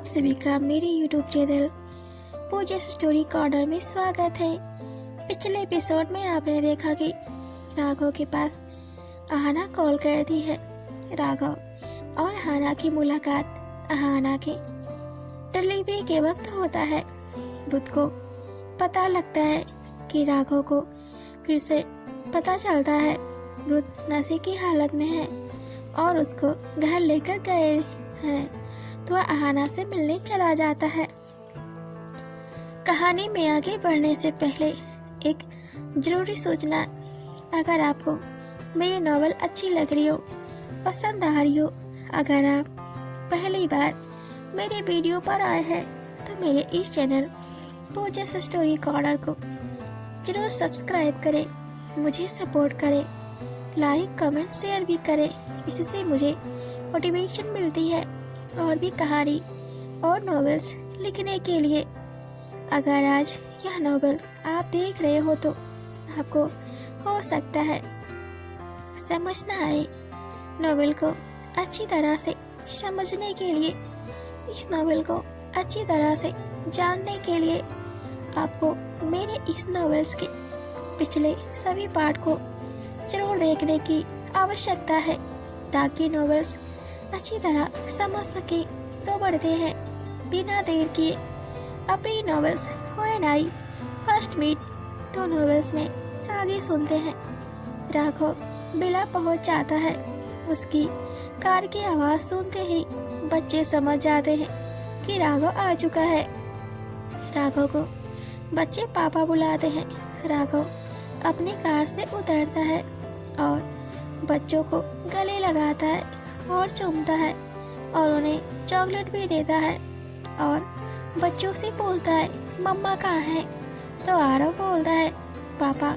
सभी का मेरे YouTube चैनल पूजा स्टोरी कॉर्नर में स्वागत है। पिछले एपिसोड में आपने देखा कि राघव के पास अहाना कॉल करती है। राघव और अहाना की मुलाकात अहाना के डिलीवरी के वक्त होता है। रुत को पता लगता है कि राघव को फिर से पता चलता है रुत नशे की हालत में है और उसको घर लेकर गए हैं, तो वह अहाना से मिलने चला जाता है। कहानी में आगे बढ़ने से पहले एक जरूरी सूचना, अगर आपको मेरी नॉवल अच्छी लग रही हो, पसंद आ रही हो, अगर आप पहली बार मेरे वीडियो पर आए हैं तो मेरे इस चैनल पूजा स्टोरी कॉर्नर को जरूर सब्सक्राइब करें, मुझे सपोर्ट करें, लाइक कमेंट शेयर भी करें। इससे मुझे मोटिवेशन मिलती है और भी कहानी और नॉवेल्स लिखने के लिए। अगर आज यह नॉवेल आप देख रहे हो तो आपको हो सकता है समझ ना आए। नॉवेल को अच्छी तरह से समझने के लिए, इस नॉवेल को अच्छी तरह से जानने के लिए आपको मेरे इस नॉवेल्स के पिछले सभी पार्ट को जरूर देखने की आवश्यकता है, ताकि नॉवेल्स अच्छी तरह समझ सके। सो बढ़ते हैं बिना देर किए अपनी novels when I first meet तो नॉवेल्स में आगे सुनते हैं। राघव बिला पहुंच जाता है। उसकी कार की आवाज सुनते ही बच्चे समझ जाते हैं कि राघव आ चुका है। राघव को बच्चे पापा बुलाते हैं। राघव अपनी कार से उतरता है और बच्चों को गले लगाता है और चूमता है और उन्हें चॉकलेट भी देता है और बच्चों से पूछता है मम्मा कहाँ है, तो आरव बोलता है पापा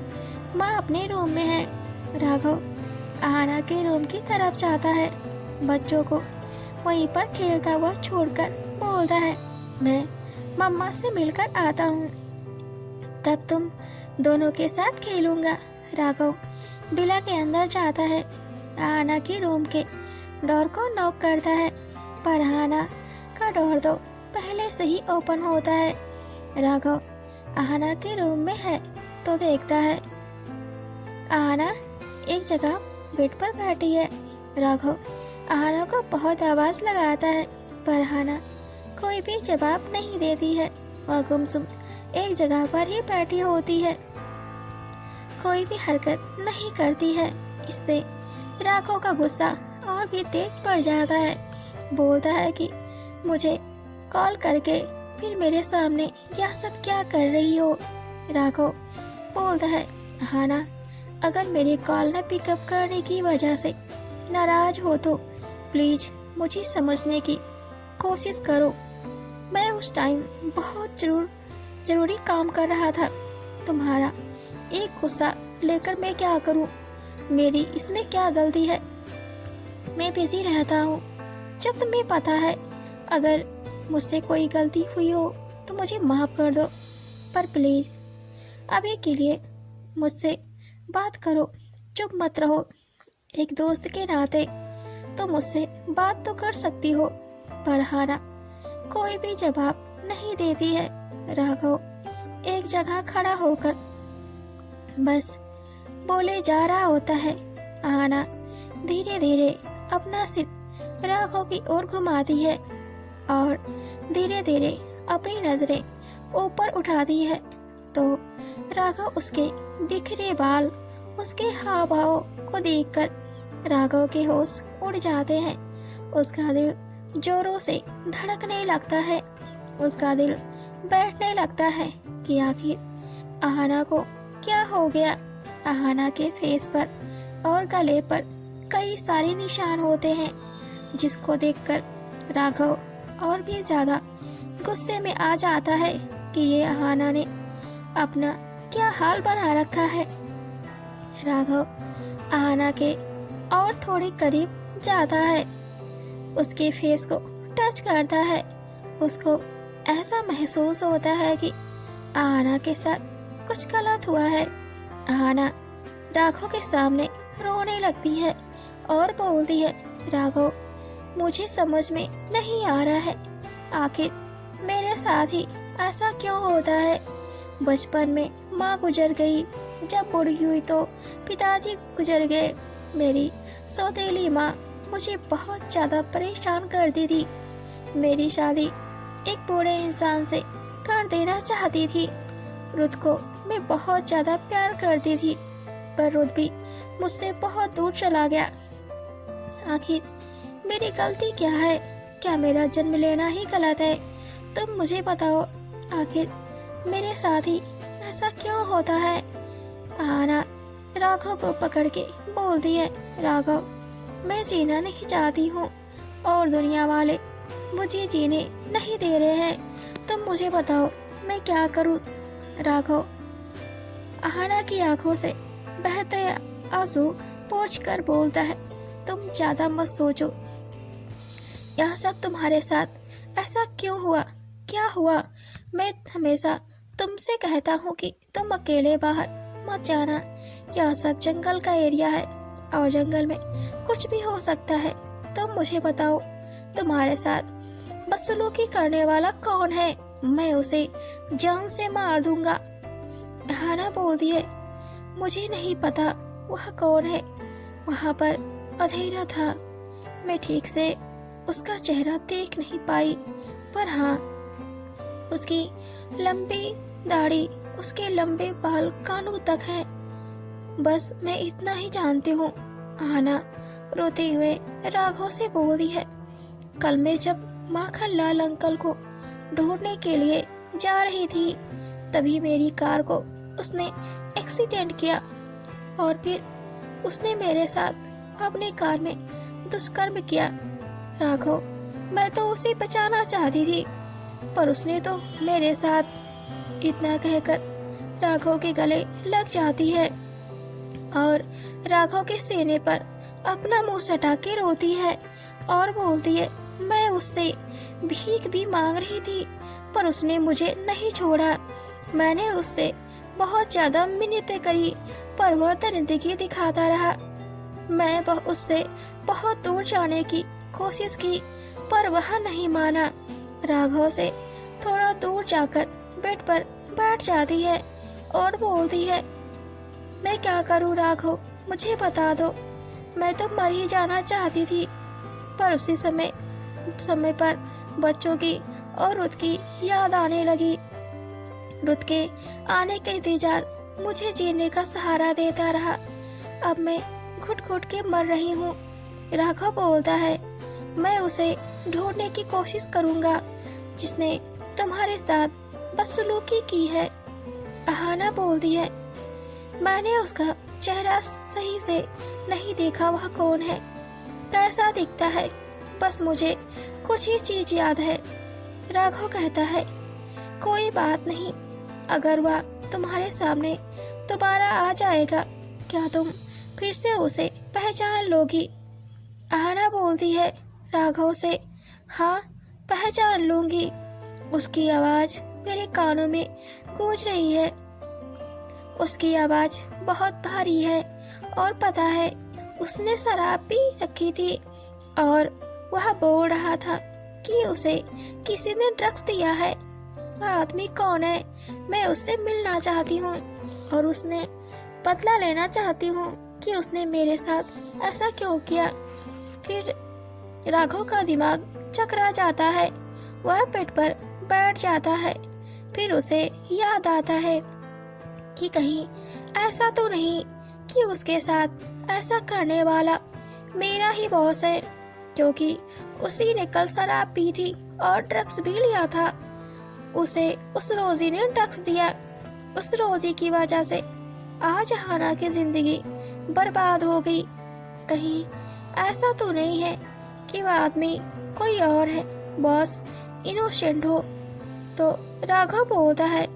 माँ अपने रूम में है। राघव अहाना के रूम की तरफ जाता है, बच्चों को वहीं पर खेलता हुआ छोड़कर बोलता है मैं मम्मा से मिलकर आता हूँ, तब तुम दोनों के साथ खेलूंगा। राघव बिला के अंदर जाता है, अहाना के रूम के डोर को नॉक करता है, पर अहाना का डोर तो पहले से ही ओपन होता है। राघव अहाना के रूम में है तो देखता है अहाना एक जगह बेड पर बैठी है। राघव अहाना को बहुत आवाज लगाता है, पर अहाना कोई भी जवाब नहीं देती है और गुमसुम एक जगह पर ही बैठी होती है, कोई भी हरकत नहीं करती है। इससे राघव का गुस्सा और भी तेज बढ़ जाता है। बोलता है कि मुझे कॉल करके फिर मेरे सामने यह सब क्या कर रही हो। राघव बोलता है अहाना अगर मेरी कॉल न पिकअप करने की वजह से नाराज हो तो प्लीज मुझे समझने की कोशिश करो। मैं उस टाइम बहुत जरूरी काम कर रहा था। तुम्हारा एक गुस्सा लेकर मैं क्या करूं? मेरी इसमें क्या गलती है? मैं बिजी रहता हूँ। जब तुम्हें पता है अगर मुझसे कोई गलती हुई हो तो मुझे माफ कर दो, पर प्लीज अभी के लिए मुझसे बात करो, चुप मत रहो। एक दोस्त के नाते तो मुझसे बात तो कर सकती हो। पर अहाना कोई भी जवाब नहीं देती है। राघव एक जगह खड़ा होकर बस बोले जा रहा होता है। अहाना धीरे धीरे अपना सिर राघव की ओर घुमाती है और धीरे धीरे अपनी नजरें ऊपर उठाती है, तो राघव उसके बिखरे बाल, उसके हाव भाव को देखकर राघव के होश उड़ जाते हैं। उसका दिल जोरों से धड़कने लगता है। उसका दिल बैठने लगता है कि आखिर अहाना को क्या हो गया। अहाना के फेस पर और गले पर कई सारे निशान होते हैं, जिसको देखकर राघव और भी ज्यादा गुस्से में आ जाता है कि ये अहाना ने अपना क्या हाल बना रखा है। राघव अहाना के और थोड़े करीब जाता है, उसके फेस को टच करता है। उसको ऐसा महसूस होता है कि अहाना के साथ कुछ गलत हुआ है। अहाना राघव के सामने रोने लगती है और बोलती है राघव मुझे समझ में नहीं आ रहा है आखिर मेरे साथ ही ऐसा क्यों होता है? बचपन में माँ गुजर गई, जब बूढ़ी हुई तो पिताजी गुजर गए। मेरी सौतेली माँ मुझे बहुत ज़्यादा परेशान करती थी। मेरी शादी एक बूढ़े इंसान से कर देना चाहती थी। रुद को मैं बहुत ज़्यादा प्यार करती थी, पर रुद भी मुझसे बहुत दूर चला गया। आखिर मेरी गलती क्या है? क्या मेरा जन्म लेना ही गलत है? तुम मुझे बताओ, आखिर मेरे साथ ही ऐसा क्यों होता है? आना राघव को पकड़ के बोलती है, राघव, मैं जीना नहीं चाहती हूँ और दुनिया वाले मुझे जीने नहीं दे रहे हैं। तुम मुझे बताओ मैं क्या करूँ? राघव आहाना की आंखों से बहते आंसू पोंछकर बोलता है, तुम ज्यादा मत सोचो। यह सब तुम्हारे साथ ऐसा क्यों हुआ? क्या हुआ? मैं हमेशा तुमसे कहता हूँ कि तुम अकेले बाहर मत जाना। यह सब जंगल का एरिया है और जंगल में कुछ भी हो सकता है। तुम मुझे बताओ, तुम्हारे साथ बदसलूकी करने वाला कौन है? मैं उसे जान से मार दूंगा। हाना बोलती है, मुझे नहीं पता वह कौन है। वहाँ पर अंधेरा था, मैं ठीक से उसका चेहरा देख नहीं पाई, पर हाँ, उसकी लंबी दाढ़ी, उसके लंबे बाल कानों तक हैं। बस मैं इतना ही जानती हूँ। हाना रोते हुए राघव से बोलती है, कल मैं जब माखन लाल अंकल को ढूंढने के लिए जा रही थी, तभी मेरी कार को उसने एक्सीडेंट किया और फिर उसने मेरे साथ अपनी कार में दुष्कर्म किया। राघव, मैं तो उसे बचाना चाहती थी, पर उसने तो मेरे साथ। इतना कहकर राघव के गले लग जाती है और राघव के सीने पर अपना मुंह सटा के रोती है और बोलती है, मैं उससे भीख भी मांग रही थी, पर उसने मुझे नहीं छोड़ा। मैंने उससे बहुत ज्यादा मिन्नतें करी, पर वह दरिंदगी दिखाता रहा। मैं उससे बहुत दूर जाने की कोशिश की, पर वह नहीं माना। राघव से थोड़ा दूर जाकर बेड पर बैठ जाती है और बोलती है, मैं क्या करूं राघव, मुझे बता दो। मैं तो मर ही जाना चाहती थी, पर उसी समय पर बच्चों की और रुद की याद आने लगी। रुद के आने का इंतजार मुझे जीने का सहारा देता रहा। अब मैं घुट घुट के मर रही हूँ। राघव बोलता है, मैं उसे ढूंढने की कोशिश करूँगा जिसने तुम्हारे साथ बदसलूकी की है। अहाना बोलती है, मैंने उसका चेहरा सही से नहीं देखा। वह कौन है, कैसा दिखता है, बस मुझे कुछ ही चीज याद है। राघव कहता है, कोई बात नहीं, अगर वह तुम्हारे सामने दोबारा आ जाएगा, क्या तुम फिर से उसे पहचान लोगी? आहाना बोलती है राघव से, हाँ, पहचान लूंगी। उसकी आवाज मेरे कानों में गूंज रही है। उसकी आवाज बहुत भारी है और पता है उसने शराब भी रखी थी और वह बोल रहा था कि उसे किसी ने ड्रग्स दिया है। वह आदमी कौन है? मैं उससे मिलना चाहती हूँ और उसने बदला लेना चाहती हूँ कि उसने मेरे साथ ऐसा क्यों किया। फिर राघव का दिमाग चकरा जाता है, वह पेट पर बैठ जाता है। फिर उसे याद आता है कि कहीं ऐसा तो नहीं कि उसके साथ ऐसा करने वाला मेरा ही बॉस है, क्योंकि उसी ने कल शराब पी थी और ड्रग्स भी लिया था। उसे उस रोजी ने ड्रग्स दिया। उस रोजी की वजह से आज हाना की जिंदगी बर्बाद हो गई। कहीं ऐसा तो नहीं है कि वह आदमी कोई और है, बॉस इनोसेंट हो। तो राघव बोलता है,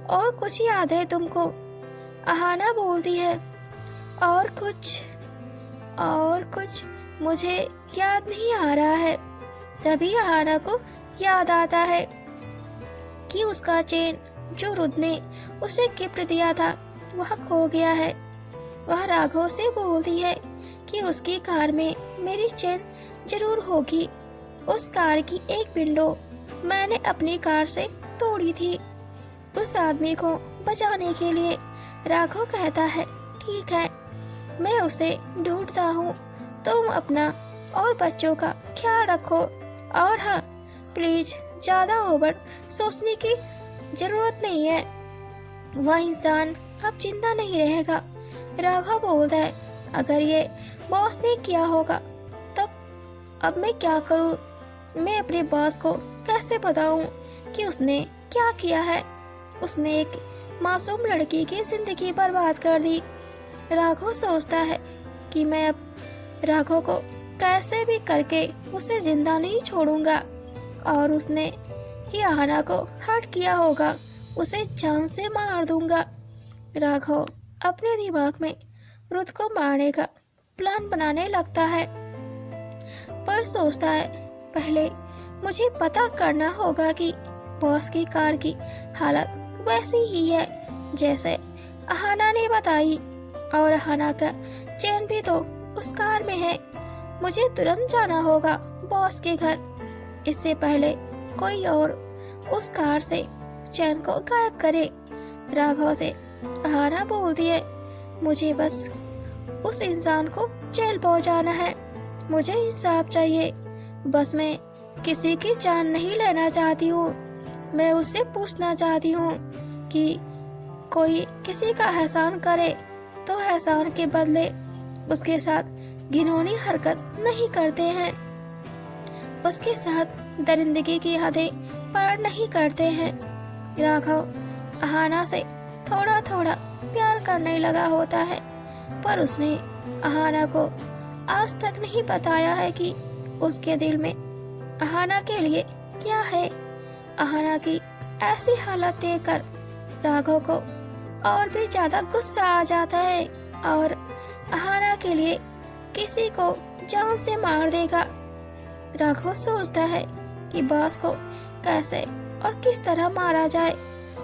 और कुछ याद है तुमको? अहाना बोलती है, और कुछ मुझे याद नहीं आ रहा है। तभी अहाना को याद आता है कि उसका चेन जो रुद ने उसे गिफ्ट दिया था वह खो गया है। वह राघव से बोलती है कि उसकी कार में मेरी चेन जरूर होगी। उस कार की एक विंडो मैंने अपनी कार से तोड़ी थी। उस आदमी को बचाने के लिए राघव कहता है, ठीक है, मैं उसे ढूंढता हूँ, तुम अपना और बच्चों का ख्याल रखो। और हाँ, प्लीज ज्यादा ओवर सोचने की जरूरत नहीं है, वह इंसान अब जिंदा नहीं रहेगा। राघव बोलता है, अगर ये बॉस ने किया होगा तब अब मैं क्या करूँ? मैं अपने बॉस को कैसे बताऊँ कि उसने क्या किया है? उसने एक मासूम लड़की की जिंदगी बर्बाद कर दी। राघव सोचता है कि मैं अब राघव को कैसे भी करके उसे जिंदा नहीं छोड़ूंगा, और उसने ही आहना को हर्ट किया होगा, उसे जान से मार दूंगा। राघव अपने दिमाग में रुद्र को मारने का प्लान बनाने लगता है, पर सोचता है पहले मुझे पता करना होगा कि बॉस की कार की हालत वैसी ही है जैसे अहाना ने बताई, और अहाना का चैन भी तो उस कार में है। मुझे तुरंत जाना होगा बॉस के घर, इससे पहले कोई और उस कार से चैन को गायब करे। राघव से अहाना बोलती है, मुझे बस उस इंसान को जेल पहुंचाना है, मुझे इंसाफ चाहिए। बस मैं किसी की जान नहीं लेना चाहती हूँ, मैं उससे पूछना चाहती हूँ कि कोई किसी का एहसान करे तो एहसान के बदले उसके साथ घिनौनी हरकत नहीं करते हैं, उसके साथ दरिंदगी की हदें पार नहीं करते हैं। राघव अहाना से थोड़ा थोड़ा प्यार करने लगा होता है, पर उसने अहाना को आज तक नहीं बताया है कि उसके दिल में अहाना के लिए क्या है। अहाना की ऐसी हालत देखकर राघव को और भी ज्यादा गुस्सा आ जाता है और अहाना के लिए किसी को जान से मार देगा। राघव सोचता है कि बॉस को कैसे और किस तरह मारा जाए,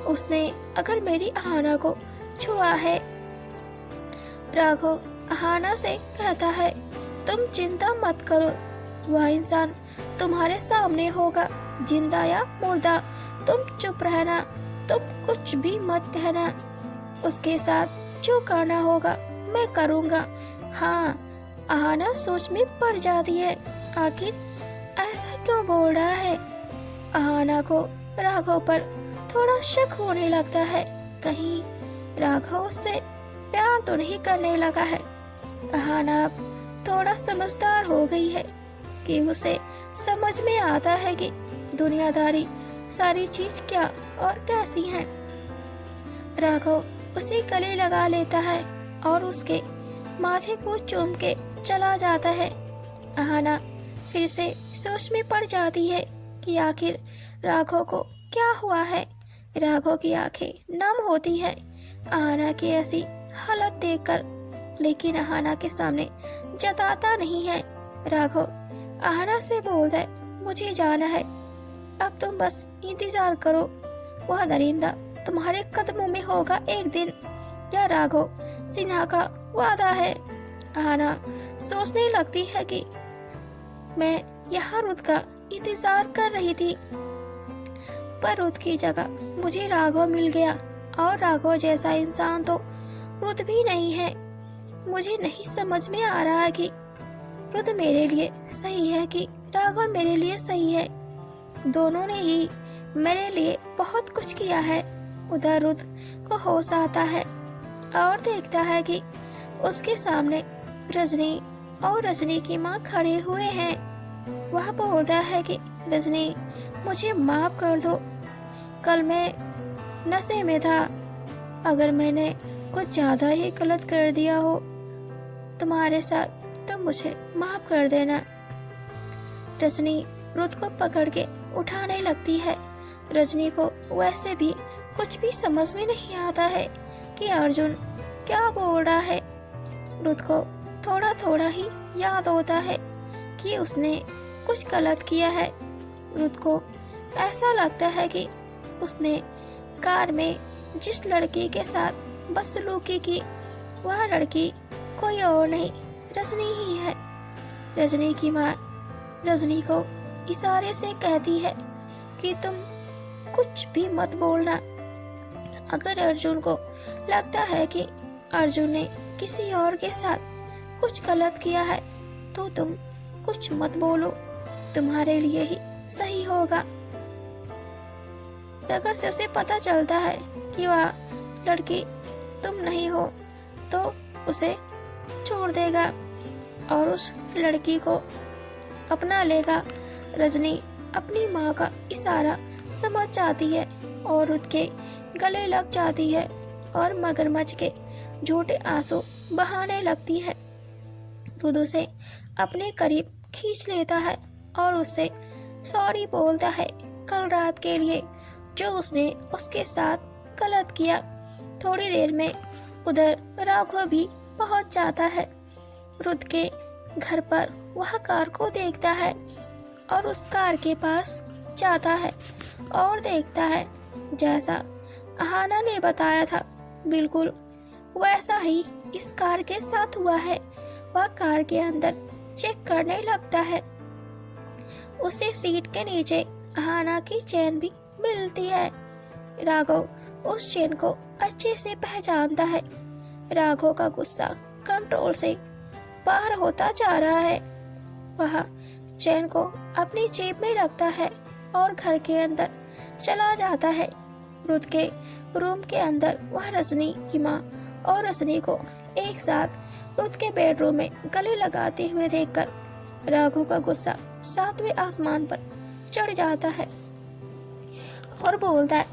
उसने अगर मेरी अहाना को छुआ है। राघव अहाना से कहता है, तुम चिंता मत करो, वह इंसान तुम्हारे सामने होगा, जिंदा या मुर्दा। तुम चुप रहना, तुम कुछ भी मत कहना, उसके साथ जो करना होगा मैं करूँगा। हाँ, अहाना सोच में पड़ जाती है, आखिर ऐसा क्यों बोल रहा है। अहाना को राघव पर थोड़ा शक होने लगता है, कहीं राघव उससे प्यार तो नहीं करने लगा है। अहाना अब थोड़ा समझदार हो गई है कि उसे समझ में आता है कि दुनियादारी सारी चीज क्या और कैसी है। राघव उसे गले लगा लेता है और उसके माथे को चूम के चला जाता है। अहाना फिर से सोच में पड़ जाती है कि आखिर राघव को क्या हुआ है। राघव की आंखें नम होती हैं अहाना की ऐसी हालत देखकर, लेकिन अहाना के सामने जताता नहीं है। राघव अहाना से बोलता है, मुझे जाना है, अब तुम बस इंतजार करो, वह दरिंदा तुम्हारे कदमों में होगा एक दिन, या राघव सिन्हा का वादा है। अहाना सोचने लगती है कि मैं यहाँ रुद का इंतजार कर रही थी, पर रुद की जगह मुझे राघव मिल गया, और राघव जैसा इंसान तो रुद भी नहीं है। मुझे नहीं समझ में आ रहा है कि रुद मेरे लिए सही है कि राघव मेरे लिए सही है। दोनों ने ही मेरे लिए बहुत कुछ किया है। उधर रुद को होश आता है और देखता है कि उसके सामने रजनी और रजनी की माँ खड़े हुए हैं। वह बोलता है कि रजनी, मुझे माफ कर दो, कल मैं नशे में था, अगर मैंने कुछ ज्यादा ही गलत कर दिया हो तुम्हारे साथ तो मुझे माफ कर देना। रजनी रुद को पकड़ के उठाने लगती है। रजनी को वैसे भी कुछ भी समझ में नहीं आता है कि अर्जुन क्या बोल रहा है। रुद को थोड़ा थोड़ा ही याद होता है कि उसने कुछ गलत किया है। रुद को ऐसा लगता है कि उसने कार में जिस लड़की के साथ बदसलूकी की, वह लड़की कोई और नहीं रजनी ही है। रजनी की माँ रजनी को इशारे से कहती है, कि तुम कुछ भी मत बोलना। अगर अर्जुन को लगता है कि अर्जुन ने किसी और के साथ कुछ गलत किया है तो तुम कुछ मत बोलो, तुम्हारे लिए ही सही होगा। अगर से उसे पता चलता है कि वह लड़की तुम नहीं हो तो उसे छोड़ देगा और उस लड़की को अपना लेगा। रजनी अपनी माँ का इशारा समझ जाती है और उसके गले लग जाती है और मगरमच्छ के झूठे आंसू बहाने लगती है। रुद उसे अपने करीब खींच लेता है और उससे सॉरी बोलता है कल रात के लिए जो उसने उसके साथ गलत किया। थोड़ी देर में उधर राघव भी पहुंच जाता है। रुद के घर पर वह कार को देखता है और उस कार के पास जाता है और देखता है जैसा अहाना ने बताया था बिल्कुल वैसा ही इस कार के साथ हुआ है। वह कार के अंदर चेक करने लगता है। उसे सीट के नीचे अहाना की चेन भी मिलती है। राघव उस चेन को अच्छे से पहचानता है। राघव का गुस्सा कंट्रोल से बाहर होता जा रहा है। वह चेन को अपनी जेब में रखता है और घर के अंदर चला जाता है। रुद के रूम के अंदर वह रजनी की माँ और रजनी को एक साथ रुद के बेडरूम में गले लगाते हुए देखकर राघव का गुस्सा 7वें आसमान पर चढ़ जाता है और बोलता है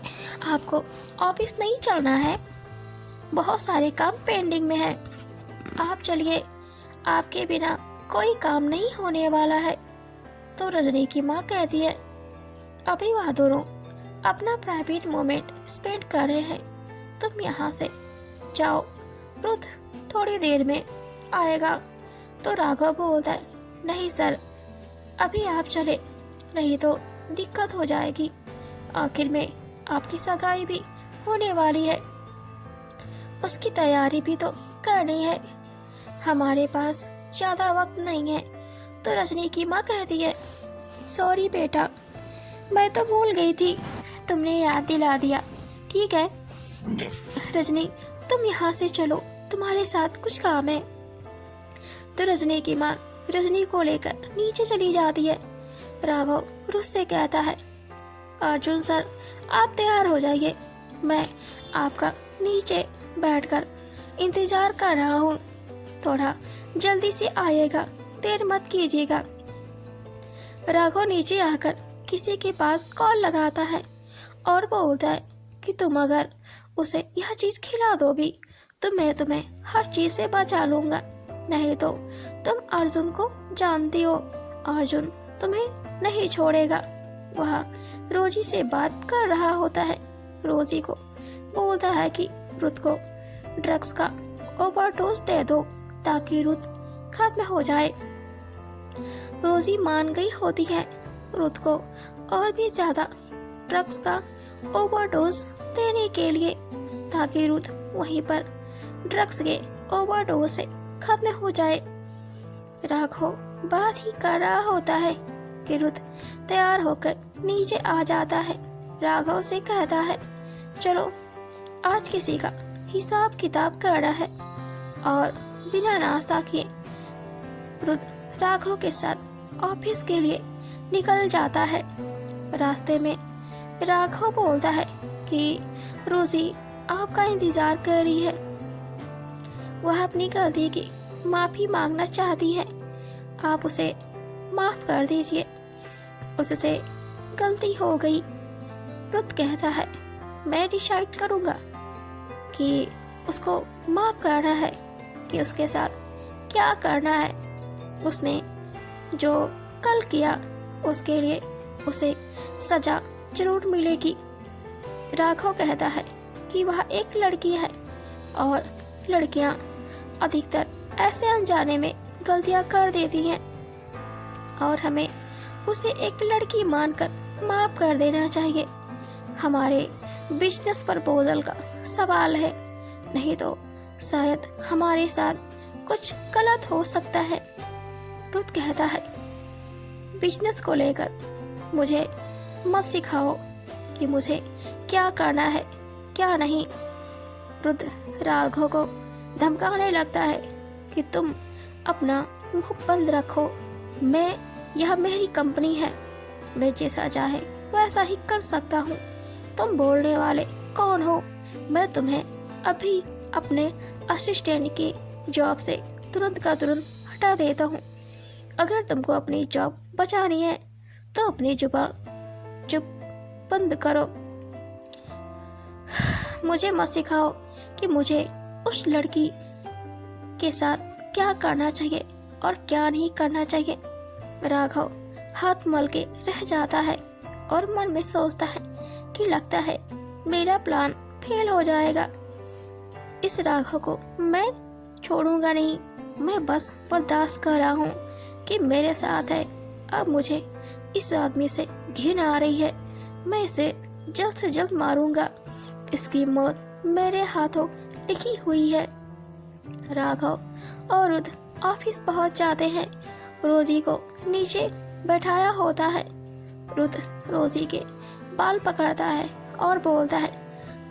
आपको ऑफिस नहीं चलना है, बहुत सारे काम पेंडिंग में है, आप चलिए, आपके बिना कोई काम नहीं होने वाला है। तो रजनी की माँ कहती है अभी वह दोनों अपना प्राइवेट मोमेंट स्पेंड कर रहे हैं, तुम यहाँ से जाओ, रुद थोड़ी देर में आएगा। तो राघव बोलता है नहीं सर, अभी आप चले, नहीं तो दिक्कत हो जाएगी, आखिर में आपकी सगाई भी होने वाली है, उसकी तैयारी भी तो करनी है, हमारे पास ज्यादा वक्त नहीं है। तो रजनी की माँ कहती है सॉरी बेटा, मैं तो भूल गई थी, तुमने याद दिला दिया, ठीक है रजनी तुम यहाँ से चलो, तुम्हारे साथ कुछ काम है। तो रजनी की माँ रजनी को लेकर नीचे चली जाती है। राघव रुद से कहता है अर्जुन सर आप तैयार हो जाइए, मैं आपका नीचे बैठकर इंतजार कर रहा हूँ, थोड़ा जल्दी से आइएगा, देर मत कीजिएगा। राघव नीचे आकर किसी के पास कॉल लगाता है और बोलता है कि तुम अगर उसे यह चीज खिला दोगी तो मैं तुम्हें हर चीज से बचा लूंगा, नहीं तो तुम अर्जुन को जानती हो, अर्जुन तुम्हें नहीं छोड़ेगा। वह रोजी से बात कर रहा होता है। रोजी को बोलता है कि रुद को ड्रग्स का ओवरडोज दे दो ताकि रुद खत्म हो जाए। रोजी मान गई होती है रुद को और भी ज्यादा ड्रग्स का ओवरडोज देने के लिए ताकि रुद वहीं पर ड्रग्स के ओवरडोज से खत्म हो जाए। राघव बात ही कर रहा होता है कि रुद तैयार होकर नीचे आ जाता है। राघव से कहता है चलो आज किसी का हिसाब किताब करना है, और बिना नाश्ता किए रुद राघव के साथ ऑफिस के लिए निकल जाता है। रास्ते में राघव बोलता है कि रोजी आपका इंतजार कर रही है, वह अपनी गलती की माफी मांगना चाहती है, आप उसे माफ कर दीजिए, उससे गलती हो गई। रुद कहता है मैं डिसाइड करूंगा कि उसको माफ करना है कि उसके साथ क्या करना है, उसने जो कल किया उसके लिए उसे सजा जरूर मिलेगी। राघव कहता है कि वह एक लड़की है और लड़कियां अधिकतर ऐसे अनजाने में गलतियां कर देती हैं और हमें उसे एक लड़की मानकर माफ कर देना चाहिए। हमारे बिजनेस प्रपोजल का सवाल है, नहीं तो शायद हमारे साथ कुछ गलत हो सकता है। रुद कहता है बिजनेस को लेकर मुझे मत सिखाओ कि मुझे क्या करना है क्या नहीं। रुद्र राघव को धमकाने लगता है कि तुम अपना मुंह बंद रखो, यह मेरी कंपनी है, मैं जैसा चाहे वैसा ही कर सकता हूँ। तुम बोलने वाले कौन हो? मैं तुम्हें अभी अपने असिस्टेंट की जॉब से तुरंत का तुरंत हटा देता हूँ। अगर तुमको अपनी जॉब बचानी है तो अपनी जुबान चुप बंद करो। मुझे मत सिखाओ कि मुझे उस लड़की के साथ क्या करना चाहिए और क्या नहीं करना चाहिए। राघव हाथ मल के रह जाता है और मन में सोचता है कि लगता है मेरा प्लान फेल हो जाएगा। इस राघव को मैं छोड़ूंगा नहीं। मैं बस बर्दाश्त कर रहा हूँ कि मेरे साथ है। अब मुझे इस आदमी से घिन आ रही है। मैं इसे जल्द से जल्द मारूंगा। इसकी मौत मेरे हाथों लिखी हुई है। राघव और रुद्र ऑफिस पहुंच जाते हैं। रोजी को नीचे बैठाया होता है। रुद्र रोजी के बाल पकड़ता है और बोलता है,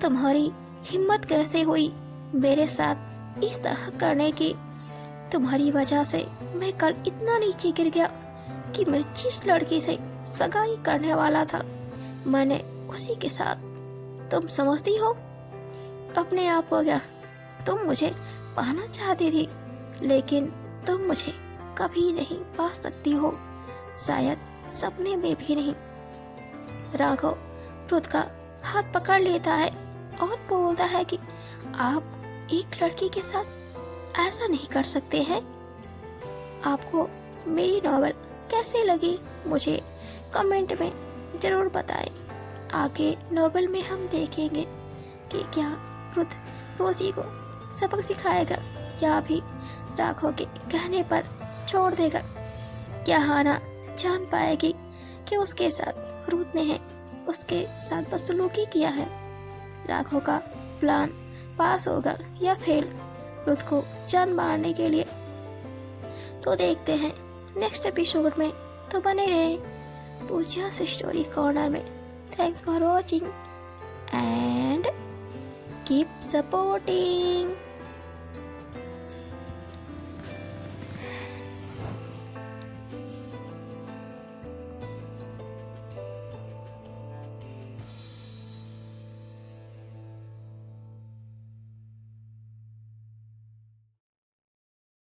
तुम्हारी हिम्मत कैसे हुई मेरे साथ इस तरह करने की? तुम्हारी वजह से मैं कल इतना नीचे गिर गया कि मैं जिस लड़की से सगाई करने वाला था मैंने उसी के साथ। तुम समझती हो अपने आप हो गया। तुम मुझे पाना चाहती थी लेकिन तुम मुझे कभी नहीं पा सकती हो, शायद सपने में भी नहीं। राघव रुद्र का हाथ पकड़ लेता है और बोलता है कि आप एक लड़की के साथ ऐसा नहीं कर सकते हैं। आपको मेरी नॉवेल कैसे लगी मुझे कमेंट में जरूर बताएं। आगे नॉवेल में हम देखेंगे कि क्या रुद्र रोजी को सबक सिखाएगा या भी राघव के कहने पर छोड़ देगा। क्या हाना जान पाएगी कि उसके साथ रुद्र ने उसके साथ बदसलूकी किया है? राघव का प्लान पास होगा या फेल रुद्र को जान मारने के लिए? तो देखते हैं नेक्स्ट एपिसोड में। तो बने रहें पूजा स्टोरी कॉर्नर में। Thanks for watching and keep supporting.